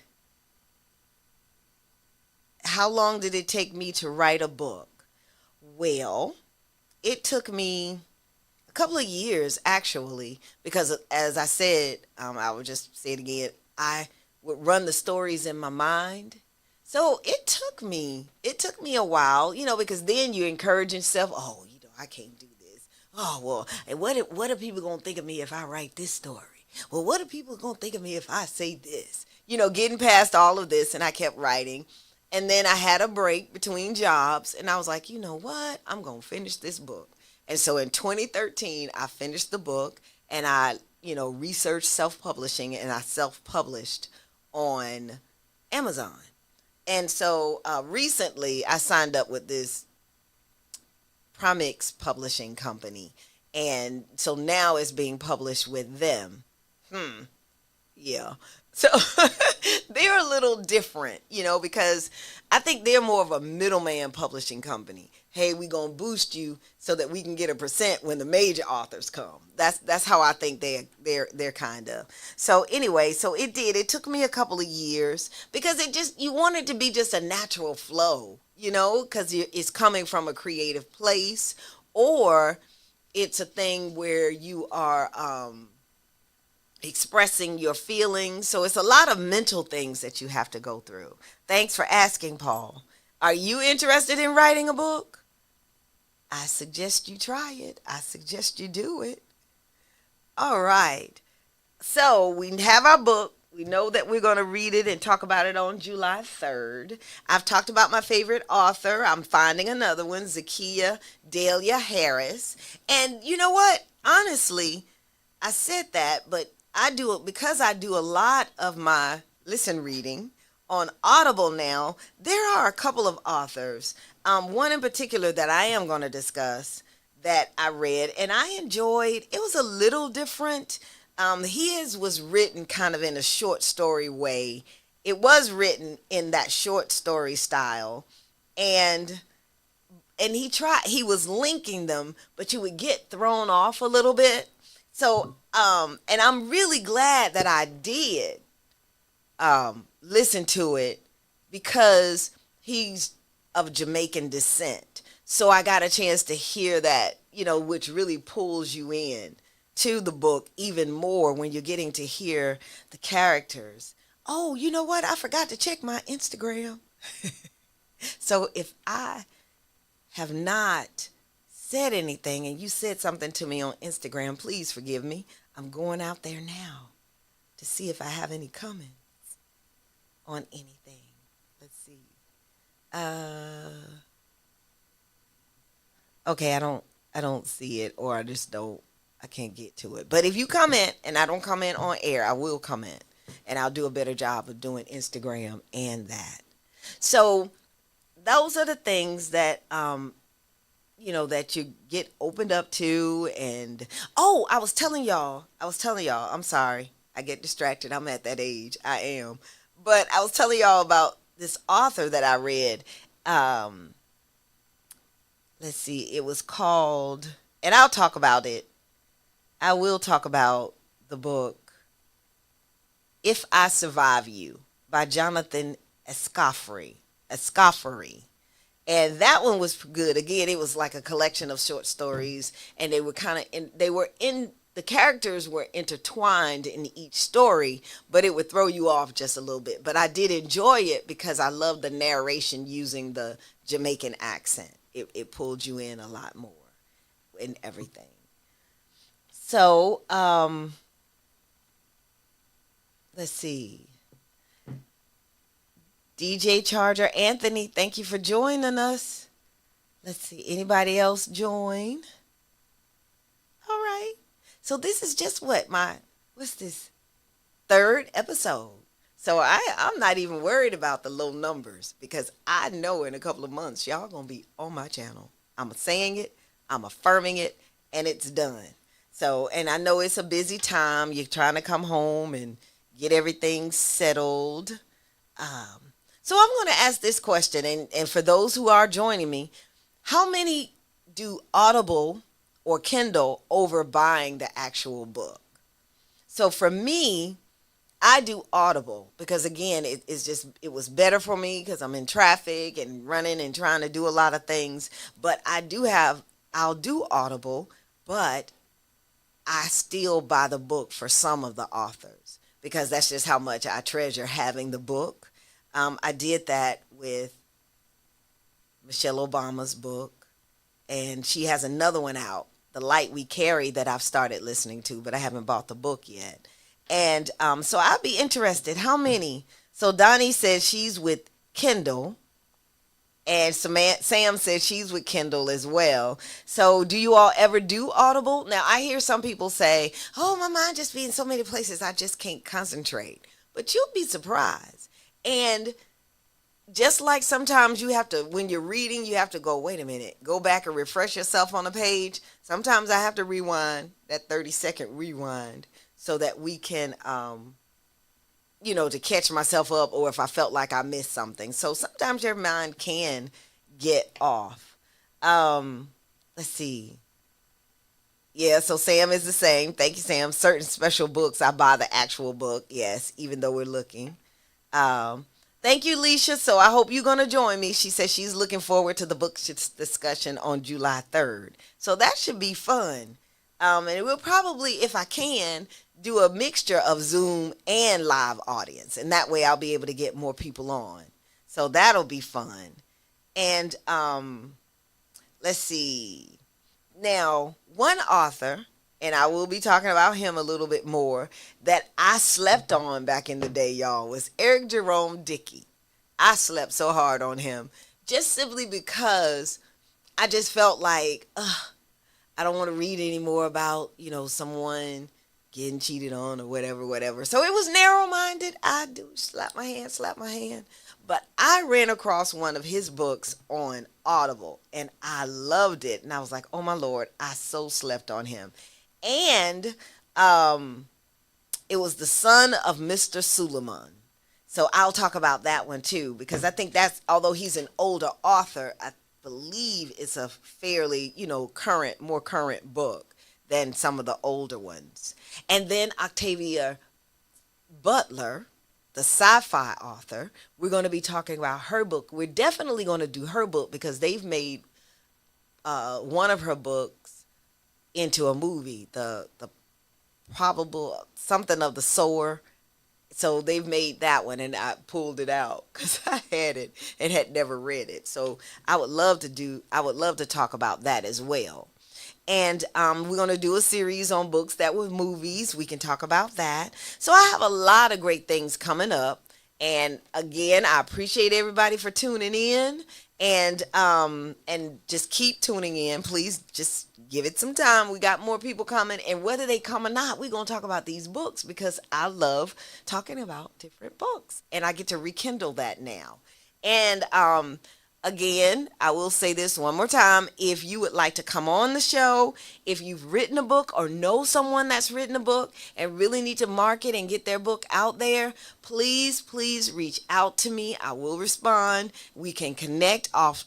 How long did it take me to write a book? Well, it took me a couple of years actually, because as I said, I would just say it again. I would run the stories in my mind. So it took me a while, because then you encourage yourself. Oh, I can't do this. Oh well, and what are people gonna think of me if I write this story? Well, what are people gonna think of me if I say this? Getting past all of this, and I kept writing. And then I had a break between jobs, and I was like, you know what? I'm going to finish this book. And so in 2013, I finished the book, and I, researched self-publishing, and I self-published on Amazon. And so recently, I signed up with this Promix publishing company, and so now it's being published with them. Yeah. So they're a little different, because I think they're more of a middleman publishing company. Hey, we're going to boost you so that we can get a percent when the major authors come. That's how I think they're kind of. So anyway, so it took me a couple of years because you want it to be just a natural flow, because it's coming from a creative place, or it's a thing where you are, expressing your feelings. So it's a lot of mental things that you have to go through. Thanks for asking, Paul. Are you interested in writing a book? I suggest you try it. I suggest you do it. All right. So we have our book. We know that we're going to read it and talk about it on July 3rd. I've talked about my favorite author. I'm finding another one, Zakiya Delia Harris. And you know what? Honestly, I said that, but I do it because I do a lot of my listen reading on Audible now. There are a couple of authors, one in particular that I am going to discuss that I read and I enjoyed. It was a little different. His was written kind of in a short story way. It was written in that short story style, and he was linking them, but you would get thrown off a little bit. So, and I'm really glad that I did listen to it because he's of Jamaican descent. So I got a chance to hear that, which really pulls you in to the book even more when you're getting to hear the characters. Oh, you know what? I forgot to check my Instagram. So if I have not said anything and you said something to me on Instagram, please forgive me. I'm going out there now to see if I have any comments on anything. Let's see. Okay, I don't see it, or I can't get to it. But if you comment and I don't comment on air, I will comment, and I'll do a better job of doing Instagram and that. So those are the things that that you get opened up to. And I was telling y'all, I'm sorry, I get distracted. I'm at that age. I am. But I was telling y'all about this author that I read. Let's see, it was called, and I'll talk about it. I will talk about the book, If I Survive You, by Jonathan Escoffery. And that one was good. Again, it was like a collection of short stories, and they were the characters were intertwined in each story, but it would throw you off just a little bit. But I did enjoy it because I love the narration using the Jamaican accent. It pulled you in a lot more in everything. So, let's see. DJ Charger Anthony, thank you for joining us. Let's see, anybody else join? All right. So this is just what's this? Third episode. So I'm not even worried about the low numbers because I know in a couple of months, y'all going to be on my channel. I'm saying it, I'm affirming it, and it's done. So, and I know it's a busy time. You're trying to come home and get everything settled. So I'm going to ask this question, and for those who are joining me, how many do Audible or Kindle over buying the actual book? So for me, I do Audible because, again, it was better for me because I'm in traffic and running and trying to do a lot of things. But I'll do Audible, but I still buy the book for some of the authors because that's just how much I treasure having the book. I did that with Michelle Obama's book, and she has another one out, The Light We Carry, that I've started listening to, but I haven't bought the book yet. And so I'll be interested. How many? So Donnie says she's with Kindle, and Sam says she's with Kindle as well. So do you all ever do Audible? Now, I hear some people say, oh, my mind just be in so many places, I just can't concentrate. But you'll be surprised. And just like sometimes you have to, when you're reading, you have to go, wait a minute, go back and refresh yourself on a page. Sometimes I have to rewind, that 30-second rewind, so that we can, to catch myself up, or if I felt like I missed something. So sometimes your mind can get off. Let's see. Yeah, so Sam is the same. Thank you, Sam. Certain special books, I buy the actual book, yes, even though we're looking. Thank you, Leisha. So I hope you're going to join me. She says she's looking forward to the book discussion on July 3rd. So that should be fun. And we'll probably, if I can, do a mixture of Zoom and live audience. And that way I'll be able to get more people on. So that'll be fun. And let's see. Now, one author, and I will be talking about him a little bit more, that I slept on back in the day, y'all, was Eric Jerome Dickey. I slept so hard on him just simply because I just felt like, I don't want to read anymore about, someone getting cheated on or whatever. So it was narrow-minded. I do slap my hand. But I ran across one of his books on Audible, and I loved it. And I was like, oh, my Lord, I so slept on him. And it was The Son of Mr. Suleiman. So I'll talk about that one, too, because I think that's, although he's an older author, I believe it's a fairly, more current book than some of the older ones. And then Octavia Butler, the sci-fi author, we're going to be talking about her book. We're definitely going to do her book because they've made one of her books into a movie, the probable something of the sower. So they've made that one, and I pulled it out because I had it and had never read it. So I would love to talk about that as well. And we're going to do a series on books that were movies. We can talk about that. So I have a lot of great things coming up. And again, I appreciate everybody for tuning in. And just keep tuning in. Please just give it some time. We got more people coming. And whether they come or not, we're going to talk about these books because I love talking about different books. And I get to rekindle that now. And again, I will say this one more time. If you would like to come on the show, if you've written a book or know someone that's written a book and really need to market and get their book out there, please reach out to me. I will respond. We can connect off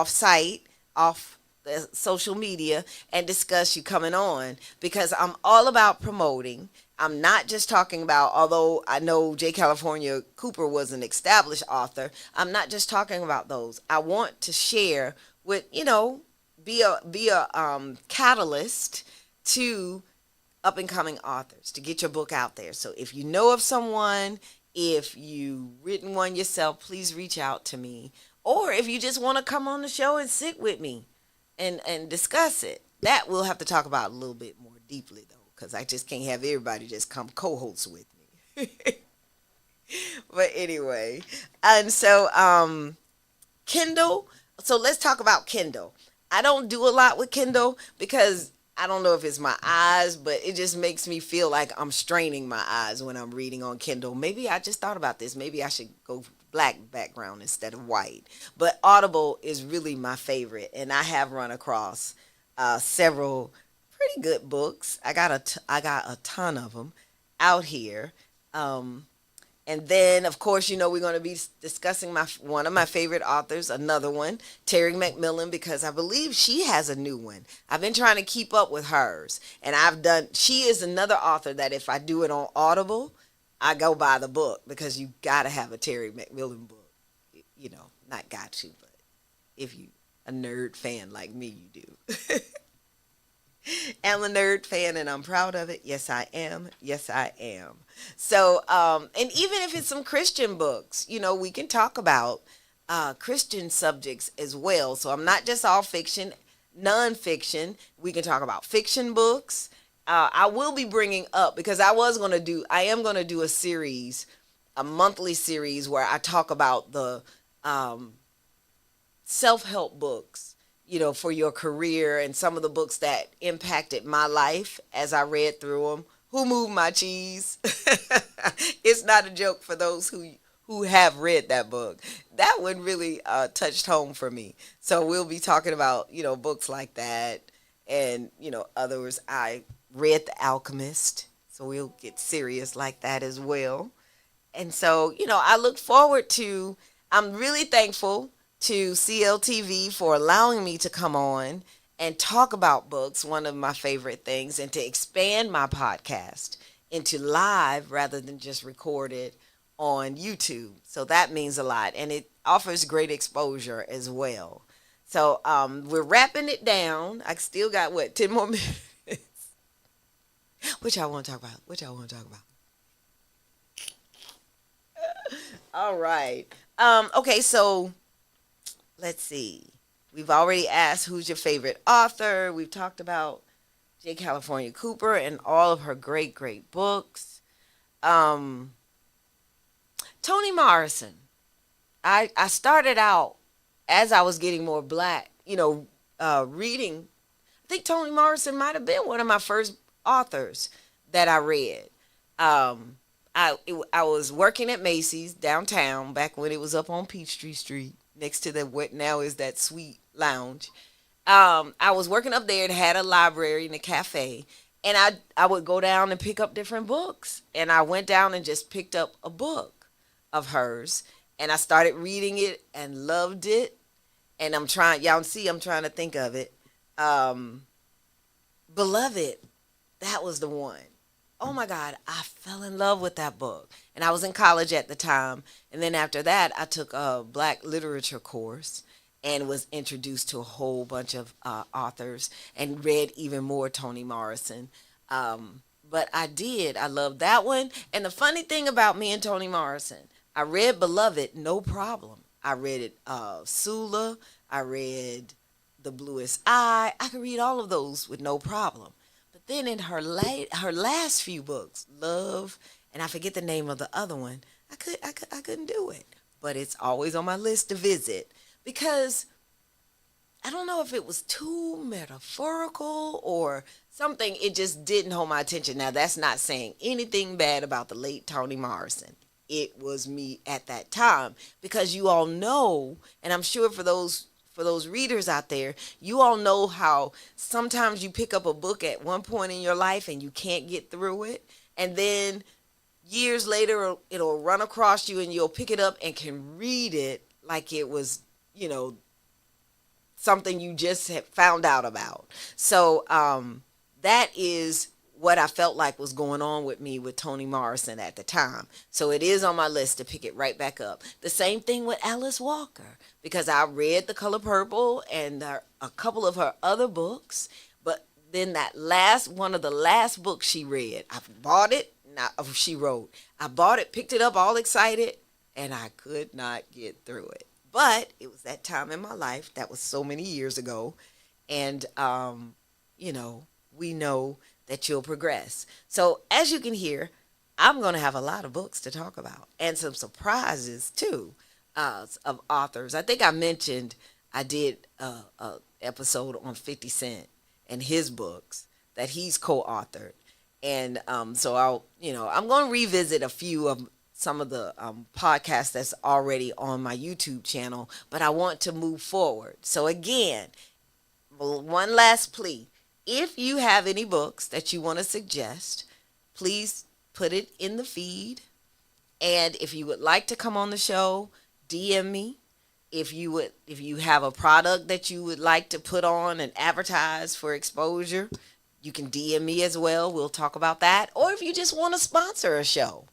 site, off the social media, and discuss you coming on because I'm all about promoting. I'm not just talking about, although I know J. California Cooper was an established author, I'm not just talking about those. I want to share with, be a catalyst to up and coming authors to get your book out there. So if you know of someone, if you've written one yourself, please reach out to me. Or if you just want to come on the show and sit with me and discuss it, that we'll have to talk about a little bit more deeply, though. Because I just can't have everybody just come co-host with me. But anyway, and so Kindle. So let's talk about Kindle. I don't do a lot with Kindle because I don't know if it's my eyes, but it just makes me feel like I'm straining my eyes when I'm reading on Kindle. Maybe I just thought about this. Maybe I should go black background instead of white. But Audible is really my favorite, and I have run across several pretty good books. I got a ton of them out here. And then, of course, we're going to be discussing one of my favorite authors, another one, Terry McMillan, because I believe she has a new one. I've been trying to keep up with hers. And she is another author that if I do it on Audible, I go buy the book because you got to have a Terry McMillan book. Not got to, but if you a nerd fan like me, you do. am a nerd fan and I'm proud of it. Yes, I am. Yes, I am. So, and even if it's some Christian books, we can talk about Christian subjects as well. So I'm not just all fiction, nonfiction. We can talk about fiction books. I will be bringing up because I am going to do a series, a monthly series where I talk about the self-help books, for your career and some of the books that impacted my life as I read through them. Who moved my cheese? It's not a joke for those who have read that book. That one really touched home for me. So we'll be talking about, books like that and, others. I read The Alchemist, so we'll get serious like that as well. And so, I'm really thankful to CLTV for allowing me to come on and talk about books, one of my favorite things, and to expand my podcast into live rather than just recorded on YouTube. So that means a lot, and it offers great exposure as well. So we're wrapping it down. I still got, 10 more minutes? What y'all want to talk about? All right. Okay, so let's see. We've already asked who's your favorite author. We've talked about J. California Cooper and all of her great, great books. Toni Morrison. I started out as I was getting more black, reading. I think Toni Morrison might have been one of my first authors that I read. I was working at Macy's downtown back when it was up on Peachtree Street next to what now is that sweet lounge. I was working up there and had a library and a cafe, and I would go down and pick up different books. And I went down and just picked up a book of hers, and I started reading it and loved it. And I'm trying to think of it. Beloved, that was the one. Oh my God, I fell in love with that book. And I was in college at the time. And then after that, I took a Black literature course and was introduced to a whole bunch of authors and read even more Toni Morrison. But I loved that one. And the funny thing about me and Toni Morrison, I read Beloved, no problem. I read it, Sula. I read The Bluest Eye. I could read all of those with no problem. But then in her last few books, Love, and I forget the name of the other one, I couldn't do it. But it's always on my list to visit because I don't know if it was too metaphorical or something. It just didn't hold my attention. Now, that's not saying anything bad about the late Toni Morrison. It was me at that time because you all know, and I'm sure for those readers out there, you all know how sometimes you pick up a book at one point in your life and you can't get through it. And then years later, it'll run across you and you'll pick it up and can read it like it was, something you just had found out about. So that is what I felt like was going on with me with Toni Morrison at the time. So it is on my list to pick it right back up. The same thing with Alice Walker, because I read The Color Purple and a couple of her other books, but then one of the last books she read, I bought it, she wrote. I bought it, picked it up all excited, and I could not get through it. But it was that time in my life, that was so many years ago, and, we know that you'll progress. So as you can hear, I'm going to have a lot of books to talk about and some surprises too of authors. I think I mentioned I did a episode on 50 Cent and his books that he's co-authored. And so I'm going to revisit a few of some of the podcasts that's already on my YouTube channel, but I want to move forward. So again, one last plea. If you have any books that you want to suggest, please put it in the feed. And if you would like to come on the show, DM me. If you have a product that you would like to put on and advertise for exposure, you can DM me as well. We'll talk about that. Or if you just want to sponsor a show,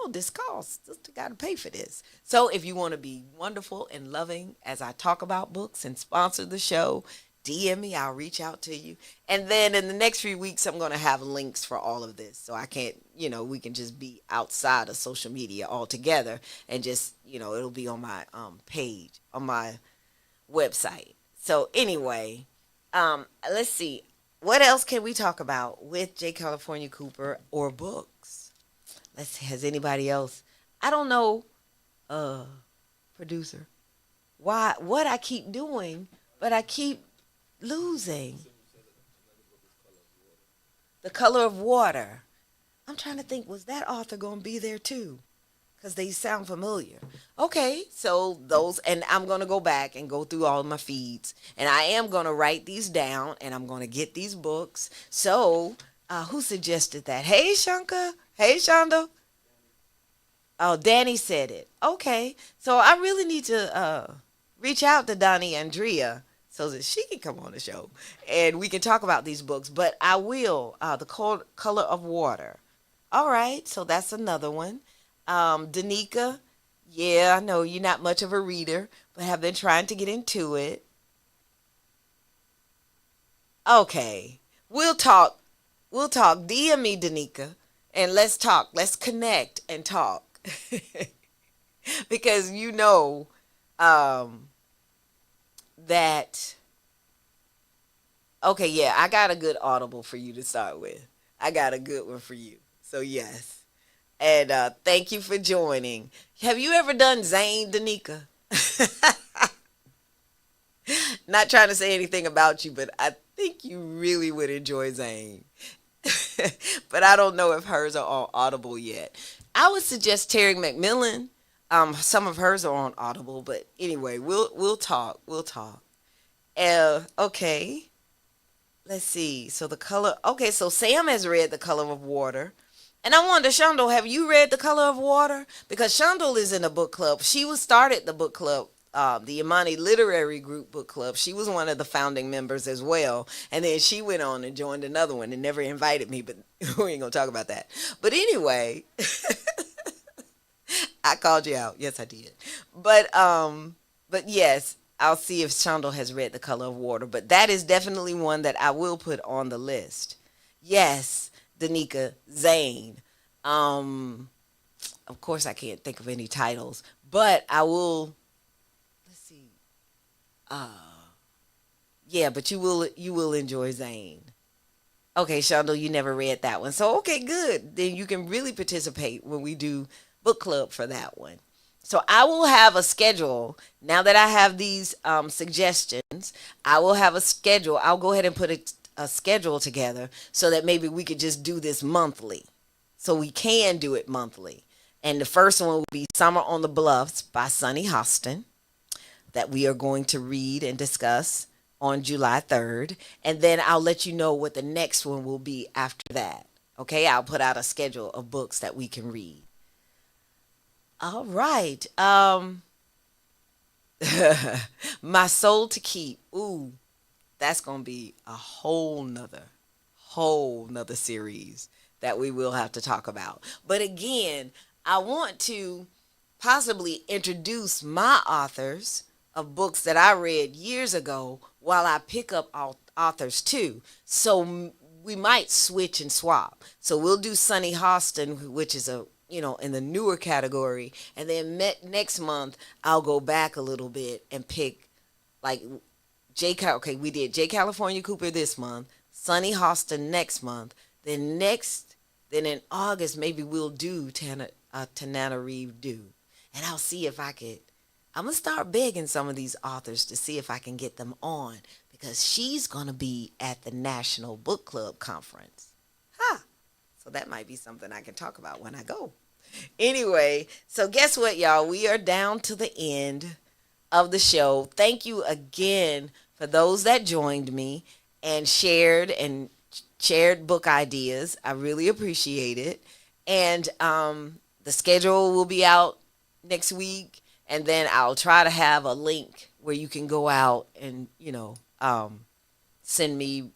this costs. You got to pay for this. So if you want to be wonderful and loving as I talk about books and sponsor the show, DM me. I'll reach out to you. And then in the next few weeks, I'm going to have links for all of this. So I can't, we can just be outside of social media altogether and just, it'll be on my page, on my website. So anyway, let's see. What else can we talk about with J. California Cooper or books? Let's see. Has anybody else? I don't know, producer, what I keep doing, but I keep losing. The Color of Water. I'm trying to think, was that author going to be there too? Because they sound familiar. Okay, so those, and I'm going to go back and go through all of my feeds. And I am going to write these down, and I'm going to get these books. So, who suggested that? Hey, Shanka. Hey, Shonda. Oh, Danny said it. Okay, so I really need to reach out to Donnie Andrea so that she can come on the show and we can talk about these books. But I will, The Color of Water. All right, so that's another one. Danica, yeah, I know you're not much of a reader, but have been trying to get into it. Okay, we'll talk. DM me, Danica, and let's talk. Let's connect and talk. Because that. Okay, yeah, I got a good Audible for you to start with. I got a good one for you. So yes. And thank you for joining. Have you ever done Zane, Danica? Not trying to say anything about you, but I think you really would enjoy Zane. But I don't know if hers are on Audible yet. I would suggest Terry McMillan. Some of hers are on Audible, but anyway, we'll talk. We'll talk. Okay. Let's see. So so Sam has read The Color of Water. And I wonder, Shondel, have you read The Color of Water? Because Shondel is in a book club. She started the book club, the Imani Literary Group book club. She was one of the founding members as well. And then she went on and joined another one and never invited me, but we ain't going to talk about that. But anyway, I called you out. Yes, I did. But yes, I'll see if Shondel has read The Color of Water. But that is definitely one that I will put on the list. Yes. Danica, Zane. Of course, I can't think of any titles, but I will. Let's see. Yeah, but you will enjoy Zane. Okay, Shondel, you never read that one, so okay, good. Then you can really participate when we do book club for that one. So I will have a schedule now that I have these suggestions. I will have a schedule. I'll go ahead and put a schedule together so that maybe we could just do this monthly. So we can do it monthly. And the first one will be Summer on the Bluffs by Sunny Hostin that we are going to read and discuss on July 3rd. And then I'll let you know what the next one will be after that. Okay, I'll put out a schedule of books that we can read. All right. My Soul to Keep. Ooh. That's going to be a whole nother series that we will have to talk about. But again, I want to possibly introduce my authors of books that I read years ago while I pick up authors too. So we might switch and swap. So we'll do Sunny Hostin, which is in the newer category. And then next month, I'll go back a little bit and pick like we did J. California Cooper this month, Sunny Hostin next month. Then in August, maybe we'll do Tananarive Due. And I'll see if I'm going to start begging some of these authors to see if I can get them on because she's going to be at the National Book Club Conference. So that might be something I can talk about when I go. Anyway, so guess what, y'all? We are down to the end of the show. Thank you again for those that joined me and shared book ideas. I really appreciate it. And the schedule will be out next week, and then I'll try to have a link where you can go out and send me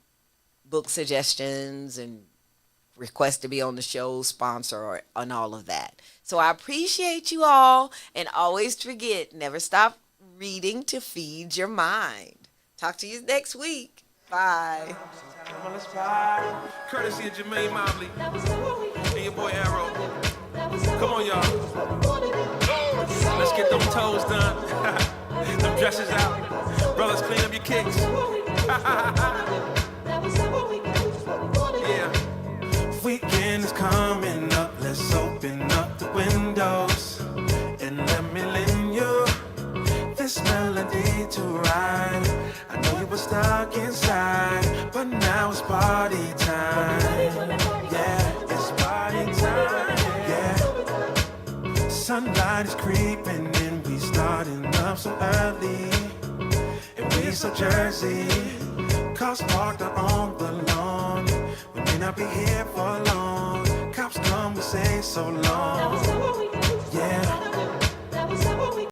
book suggestions and request to be on the show, sponsor, and all of that. So I appreciate you all, and always forget, never stop reading to feed your mind. Talk to you next week. Bye. Come on, let's ride. Courtesy of Jermaine Mobley and your boy Arrow. Come on, y'all. Let's get them toes done. Them dresses out. Brothers, clean up your kicks. Yeah. Weekend is coming up. Let's open up the windows and let me lend you this melody to ride. I know you were stuck inside, but now it's party time. Yeah, it's party time. Yeah. Sunlight is creeping in, we starting up so early, and we so Jersey. Cars parked out on the lawn. We may not be here for long. Cops come, we say so long. Yeah.